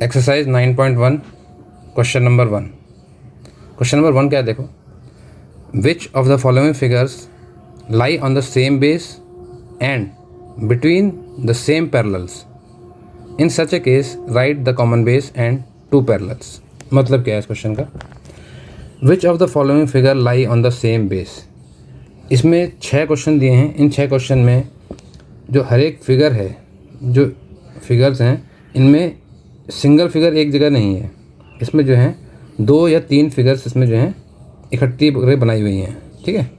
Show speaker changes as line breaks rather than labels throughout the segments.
Exercise 9.1 question number 1। Question number 1 क्या है देखो, which of the following figures lie on the same base and between the same parallels, in such a case write the common base and two parallels. मतलब क्या है इस question का, which of the following figure lie on the same base. इसमें 6 question दिए हैं। इन 6 question में जो हर एक फिगर है, जो फिगर्स हैं, इनमें सिंगल फिगर एक जगह नहीं है। इसमें जो है 2 या 3 फिगर्स इसमें जो हैं इकट्ठी बनाई हुई हैं। ठीक है,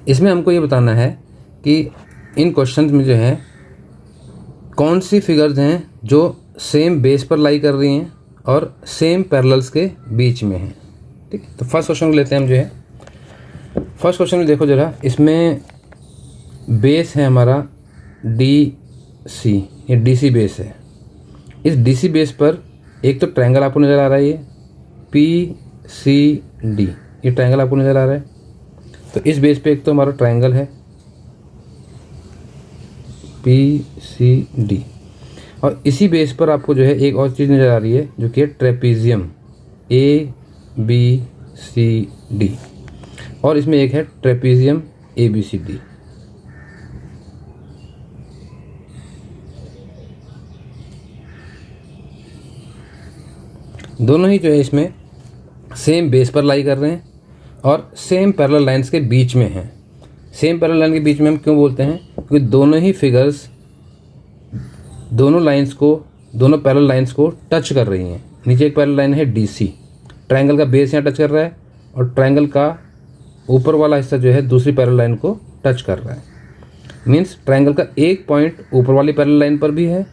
इसमें हमको ये बताना है कि इन क्वेश्चन में जो है कौन सी फिगर्स हैं जो सेम बेस पर लाई कर रही हैं और सेम पैरेलल्स के बीच में हैं। ठीक है, तो फर्स्ट क्वेश्चन लेते हैं हम जो है। फर्स्ट क्वेश्चन में देखो जरा, इसमें बेस है हमारा DC, ये DC बेस है। इस DC बेस पर एक तो ट्रायंगल आपको नज़र आ रहा है, ये PCD, ये ट्रायंगल आपको नज़र आ रहा है। तो इस बेस पे एक तो हमारा ट्रायंगल है PCD, और इसी बेस पर आपको जो है एक और चीज़ नज़र आ रही है जो कि है ट्रेपीजियम ABCD, और इसमें एक है ट्रेपीजियम ABCD। दोनों ही जो है इसमें सेम बेस पर लाई कर रहे हैं और सेम पैरेलल लाइंस के बीच में हैं। सेम पैरेलल लाइन के बीच में हम क्यों बोलते हैं, क्योंकि दोनों ही फिगर्स दोनों पैरेलल लाइंस को टच कर रही हैं। नीचे एक पैरेलल लाइन है DC, ट्रायंगल का बेस यहाँ टच कर रहा है और ट्रायंगल का ऊपर वाला हिस्सा जो है दूसरी पैरेलल लाइन को टच कर रहा है। मीन्स ट्रायंगल का एक पॉइंट ऊपर वाली पैरेलल लाइन पर भी है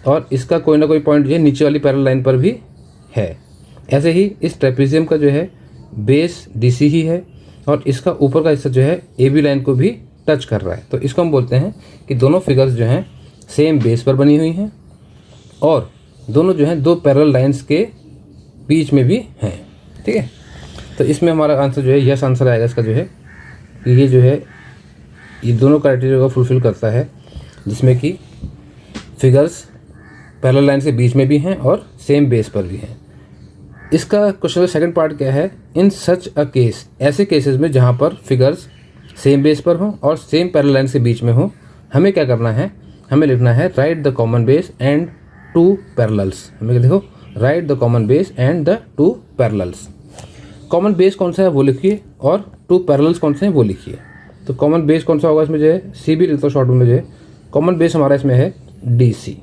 और इसका कोई ना कोई पॉइंट जो है नीचे वाली पैरेलल लाइन पर भी है। ऐसे ही इस ट्रेपीजियम का जो है बेस DC ही है और इसका ऊपर का हिस्सा जो है AB लाइन को भी टच कर रहा है। तो इसको हम बोलते हैं कि दोनों फिगर्स जो हैं सेम बेस पर बनी हुई हैं और दोनों जो हैं दो पैरेलल लाइंस के बीच में भी हैं। ठीक है, तो इसमें हमारा आंसर जो है यस आंसर आएगा इसका, जो है कि ये जो है ये दोनों क्राइटेरिया को फुलफिल करता है, जिसमें कि फिगर्स पैरेलल लाइन के बीच में भी हैं और सेम बेस पर भी हैं। इसका क्वेश्चन का सेकंड पार्ट क्या है, इन सच अ केस, ऐसे केसेस में जहाँ पर फिगर्स सेम बेस पर हों और सेम पैरेलल लाइन के बीच में हो, हमें क्या करना है, हमें लिखना है write the common base and two parallels. हमें देखो write the common base and the two parallels. Common base कौन सा है वो लिखिए और टू पैरेलल्स कौन से हैं वो लिखिए। तो कॉमन बेस कौन सा होगा इसमें, जो है CB लिखता हूँ शॉर्ट में, जो है कॉमन बेस हमारा इसमें है DC।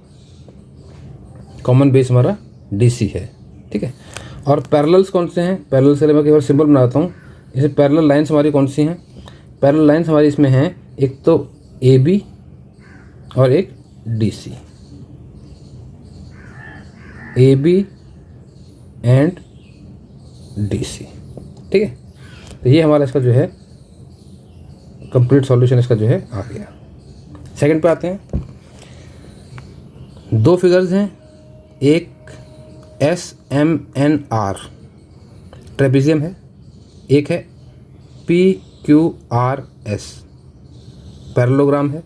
कॉमन बेस हमारा DC है। ठीक है, और पैरेलल्स कौन से हैं, पैरेलल्स के लिए मैं एक बार सिंबल बनाता हूँ। जैसे पैरेलल लाइंस हमारी कौन सी हैं, पैरेलल लाइंस हमारी इसमें हैं एक तो AB और एक DC, AB एंड DC। ठीक है, तो ये हमारा इसका जो है कंप्लीट सॉल्यूशन इसका जो है आ गया। सेकंड पे आते हैं। दो फिगर्स हैं, एक SMNR ट्रेपीजियम है, एक है PQRS पैरेललोग्राम है।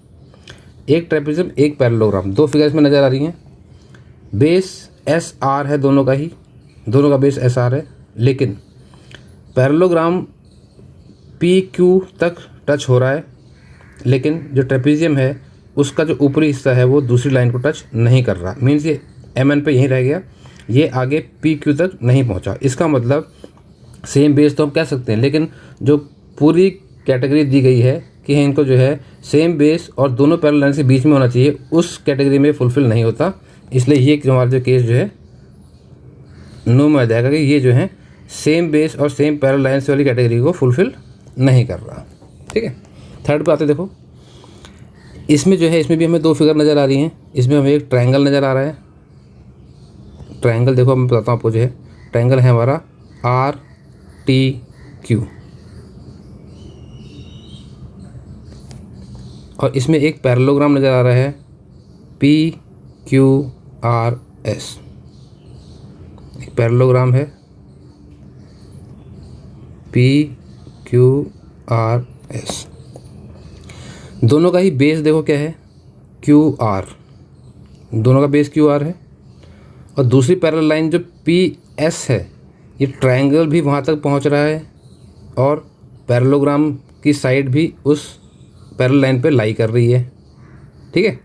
एक ट्रेपीजियम एक पैरेललोग्राम, दो फिगर्स में नज़र आ रही हैं। बेस SR है दोनों का ही, दोनों का बेस SR है, लेकिन पैरेललोग्राम PQ तक टच हो रहा है, लेकिन जो ट्रेपीजियम है उसका जो ऊपरी हिस्सा है वो दूसरी लाइन को टच नहीं कर रहा। मीन्स ये MN पे यहीं रह गया, ये आगे PQ तक नहीं पहुंचा। इसका मतलब सेम बेस तो हम कह सकते हैं, लेकिन जो पूरी कैटेगरी दी गई है कि इनको जो है सेम बेस और दोनों पैरेलल लाइन के बीच में होना चाहिए, उस कैटेगरी में फुलफिल नहीं होता। इसलिए ये हमारा जो केस जो है नो में आ जाएगा कि ये जो है सेम बेस और सेम पैरेलल लाइन्स वाली कैटेगरी को फुलफिल नहीं कर रहा। ठीक है, थर्ड पे आते देखो। इसमें जो है, इसमें भी हमें दो फिगर नज़र आ रही हैं। इसमें हमें एक ट्रायंगल नज़र आ रहा है। ट्रायंगल देखो, मैं बताता हूँ आपको, जो है ट्रायंगल है हमारा RTQ, और इसमें एक पैरेललोग्राम नज़र आ रहा है PQRS। एक पैरेललोग्राम है PQRS। दोनों का ही बेस देखो क्या है, QR, दोनों का बेस QR है और दूसरी पैरेलल लाइन जो पी एस है, ये ट्रायंगल भी वहाँ तक पहुँच रहा है और पैरेललोग्राम की साइड भी उस पैरेलल लाइन पे लाई कर रही है। ठीक है,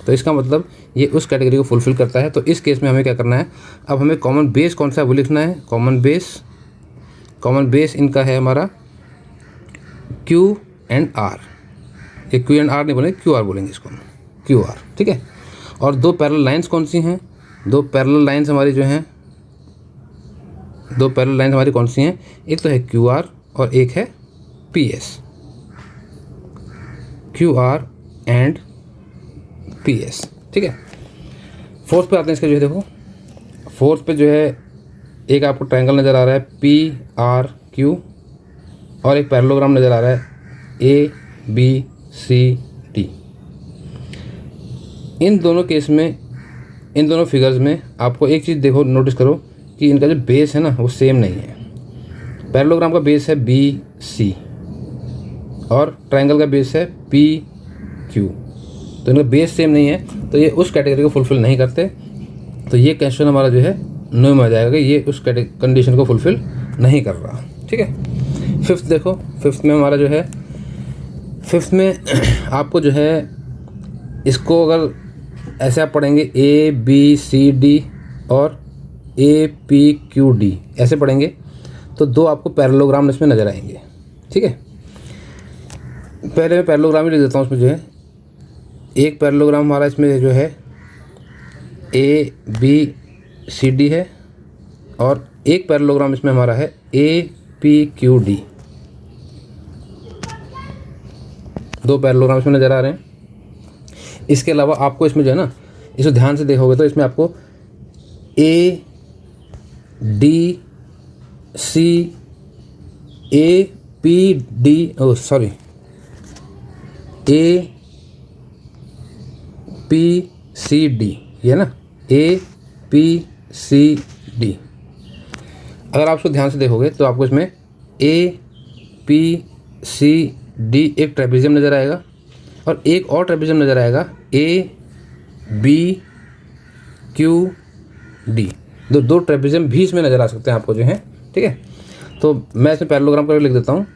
तो इसका मतलब ये उस कैटेगरी को फुलफ़िल करता है। तो इस केस में हमें क्या करना है, अब हमें कॉमन बेस कौन सा है वो लिखना है। कॉमन बेस इनका है हमारा क्यू एंड आर। ये क्यू एंड आर नहीं बोलेंगे, क्यू आर बोलेंगे इसको, क्यू आर। ठीक है, और दो पैरेलल लाइंस कौन सी हैं, दो पैरेलल लाइंस हमारी कौन सी हैं, एक तो है क्यू आर और एक है P S, Q R and P S. ठीक है, फोर्थ पे आते हैं इसके, जो है देखो फोर्थ पे जो है एक आपको ट्रायंगल नज़र आ रहा है पी आर क्यू और एक पैरेललोग्राम नज़र आ रहा है ए बी सी डी। इन दोनों केस में, इन दोनों फिगर्स में आपको एक चीज़ देखो, नोटिस करो कि इनका जो बेस है ना वो सेम नहीं है। पैरेललोग्राम का बेस है बी सी और ट्रायंगल का बेस है पी क्यू, तो इनका बेस सेम नहीं है, तो ये उस कैटेगरी को फुलफ़िल नहीं करते। तो ये क्वेश्चन हमारा जो है नो में आ जाएगा कि ये उस कंडीशन को फुलफ़िल नहीं कर रहा। ठीक है, फिफ्थ देखो, फिफ्थ में हमारा जो है, फिफ्थ में आपको जो है इसको अगर ऐसे आप पढ़ेंगे ए बी सी डी और ए पी क्यू डी ऐसे पढ़ेंगे तो दो आपको पैरेललोग्राम इसमें नज़र आएंगे। ठीक है, पहले मैं पैरेललोग्राम ही लिख देता हूँ। उसमें जो है एक पैरेललोग्राम हमारा इसमें जो है ए बी सी डी है और एक पैरेललोग्राम इसमें हमारा है ए पी क्यू डी। दो पैरेललोग्राम इसमें नज़र आ रहे हैं। इसके अलावा आपको इसमें जो है ना, इसको ध्यान से देखोगे तो इसमें आपको A D C A P D A P C D, ये ना ए पी सी डी। अगर आप उसको ध्यान से देखोगे तो आपको इसमें ए पी सी डी एक ट्रेपेजियम नज़र आएगा और एक और ट्रेपेजियम नज़र आएगा ए बी क्यू डी। दो ट्रेपेजियम भी इसमें नज़र आ सकते हैं आपको जो है। ठीक है, तो मैं इसमें पैरेललोग्राम करके लिख देता हूँ।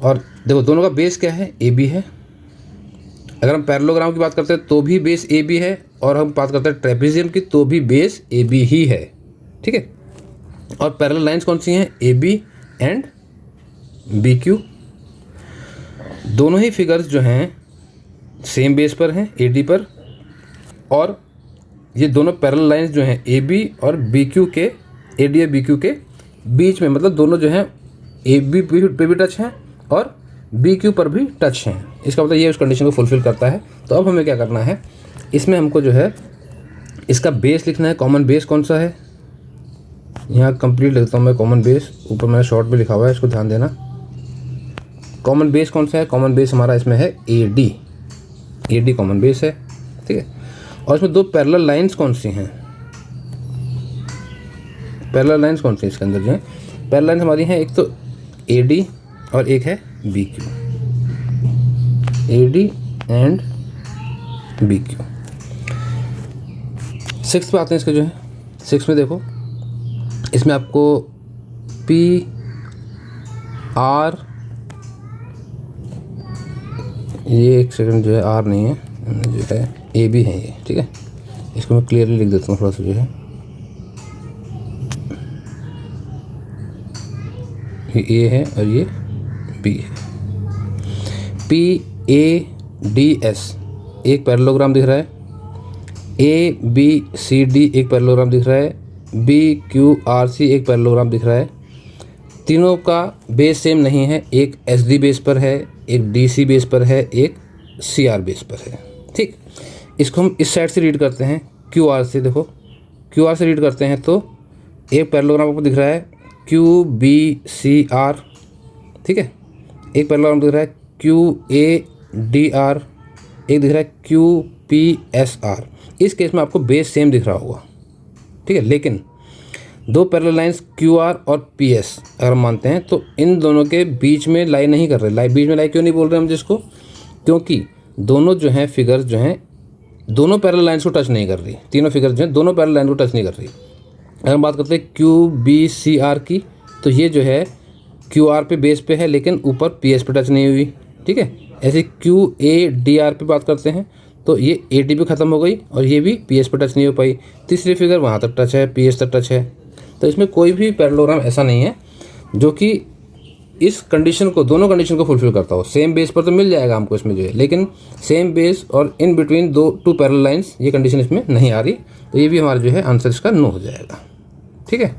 और देखो दोनों का बेस क्या है, ए बी है। अगर हम पैरेललोग्राम की बात करते हैं तो भी बेस ए बी है और हम बात करते हैं ट्रेपेजियम की तो भी बेस ए बी ही है। ठीक है, और पैरेलल लाइंस कौन सी हैं, A B and B Q. दोनों ही फिगर्स जो हैं सेम बेस पर हैं, ए डी पर, और ये दोनों पैरेलल लाइंस जो हैं ए बी और बी क्यू के, ए डी और बी क्यू के बीच में, मतलब दोनों जो हैं ए बी पे भी टच हैं और बी क्यू पर भी टच हैं। इसका मतलब ये उस कंडीशन को फुलफ़िल करता है। तो अब हमें क्या करना है, इसमें हमको जो है इसका बेस लिखना है। कॉमन बेस कौन सा है, यहाँ कंप्लीट लिखता हूँ मैं कॉमन बेस, ऊपर मैंने शॉर्ट में लिखा हुआ है, इसको ध्यान देना। कॉमन बेस कौन सा है, कॉमन बेस हमारा इसमें है ए डी कॉमन बेस है। ठीक है, और इसमें दो पैरेलल लाइंस कौन सी हैं, पैरेलल लाइंस कौन सी हैं इसके अंदर जो है, पैरेलल लाइंस हमारी हैं एक तो ए डी और एक है B Q, A D and B Q. Six पे आते हैं इसके जो है, सिक्स में देखो इसमें आपको पी आर, ये एक सेकंड जो है आर नहीं है, जो है ए बी है ये। ठीक है, इसको मैं क्लियरली लिख देता हूँ थोड़ा सा, जो है ये ए है और ये बी है। पी ए डी एस एक पैरेललोग्राम दिख रहा है, ए बी सी डी एक पैरेललोग्राम दिख रहा है, बी क्यू आर सी एक पैरेललोग्राम दिख रहा है। तीनों का बेस सेम नहीं है, एक एस डी बेस पर है, एक डी सी बेस पर है, एक सी आर बेस पर है। ठीक, इसको हम इस साइड से रीड करते हैं, क्यू आर से। देखो क्यू आर से रीड करते हैं तो एक पैरेललोग्राम आपको दिख रहा है क्यू बी सी आर। ठीक है, एक पैरेललोग्राम दिख रहा है क्यू ए डी आर, एक दिख रहा है क्यू पी एस आर। इस केस में आपको बेस सेम दिख रहा होगा। ठीक है, लेकिन दो पैरेलल लाइंस क्यू आर और पी एस अगर हम मानते हैं तो इन दोनों के बीच में लाई नहीं कर रहे। बीच में लाई क्यों नहीं बोल रहे हम जिसको, क्योंकि दोनों जो हैं फिगर्स जो हैं दोनों पैरेलल लाइंस को टच नहीं कर रही। तीनों फिगर्स जो हैं दोनों पैरेलल लाइन को टच नहीं कर रही। अगर हम बात करते हैं क्यू बी सी आर की, तो ये जो है क्यू आर पे बेस पे है लेकिन ऊपर पी एस पे टच नहीं हुई, ठीक है। ऐसे क्यू ए डी आर पे बात करते हैं तो ये ए डी पे ख़त्म हो गई और ये भी पी एस पे टच नहीं हो पाई। तीसरी फिगर वहाँ तक टच है, पी एस तक टच है। तो इसमें कोई भी पैरेललोग्राम ऐसा नहीं है जो कि इस कंडीशन को, दोनों कंडीशन को फुलफिल करता हो। सेम बेस पर तो मिल जाएगा हमको इसमें जो है, लेकिन सेम बेस और in between two parallel lines, ये कंडीशन इसमें नहीं आ रही। तो ये भी हमारा जो है आंसर इसका नो हो जाएगा, ठीक है।